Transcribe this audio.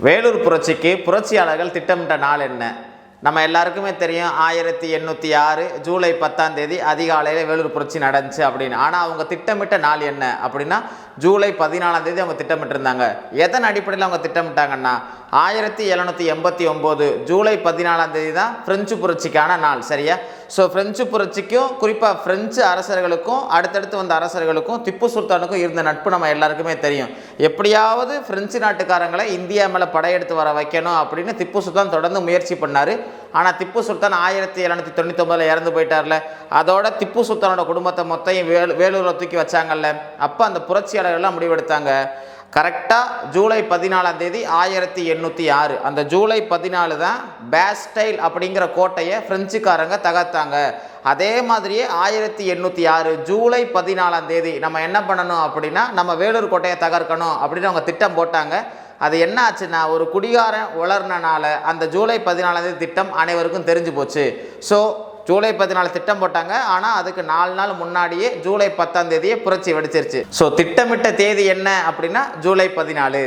வேலூர் புரட்சிக்கு புரட்சியாளர்கள் திட்டமிட்ட நாள் என்ன? நம்ம எல்லாருக்குமே தெரியும் 1806 ஜூலை 10 அதிகாலையில் வேலூர் புரட்சி நடந்துச்சு அப்படின்னு. ஆனால் அவங்க திட்டமிட்ட நாள் என்ன அப்படின்னா ஜூலை 14 அவங்க திட்டமிட்டிருந்தாங்க. எதன் அடிப்படையில் அவங்க திட்டமிட்டாங்கன்னா 1789 ஜூலை 14 தான் பிரெஞ்சு புரட்சிக்கான நாள். சரியா? ஸோ பிரெஞ்சு புரட்சிக்கும் குறிப்பாக பிரெஞ்சு அரசர்களுக்கும் அடுத்தடுத்து வந்த அரசர்களுக்கும் திப்பு சுல்தானுக்கும் இருந்த நட்பு நம்ம எல்லாருக்குமே தெரியும். எப்படியாவது பிரெஞ்சு நாட்டுக்காரங்களை இந்தியா மேலே படையெடுத்து வர வைக்கணும் அப்படின்னு திப்பு சுல்தான் தொடர்ந்து முயற்சி பண்ணார். ஆனால் திப்பு சுல்தான் 1799 இறந்து போயிட்டார்ல. அதோட திப்பு சுல்தானோட குடும்பத்தை மொத்தம் வேலூரில் தூக்கி வச்சாங்கல்ல. அப்போ அந்த புரட்சியாளர்கள்லாம் முடிவெடுத்தாங்க. கரெக்டாக ஜூலை 14 1806 அந்த ஜூலை 14 தான் பேஸ்டைல் அப்படிங்கிற கோட்டையை பிரெஞ்சுக்காரங்க தகர்த்தாங்க. அதே மாதிரியே 1806 ஜூலை 14 நம்ம என்ன பண்ணணும் அப்படின்னா நம்ம வேலூர் கோட்டையை தகர்க்கணும் அப்படின்னு அவங்க திட்டம் போட்டாங்க. அது என்ன ஆச்சுன்னா ஒரு குடிகாரன் உளர்னால அந்த ஜூலை 14 திட்டம் அனைவருக்கும் தெரிஞ்சு போச்சு. ஸோ ஜூலை 14 திட்டம் போட்டாங்க. ஆனால் அதுக்கு 4 நாள் முன்னாடியே ஜூலை 10 புரட்சி வெடிச்சிருச்சு. ஸோ திட்டமிட்ட தேதி என்ன அப்படின்னா ஜூலை 14.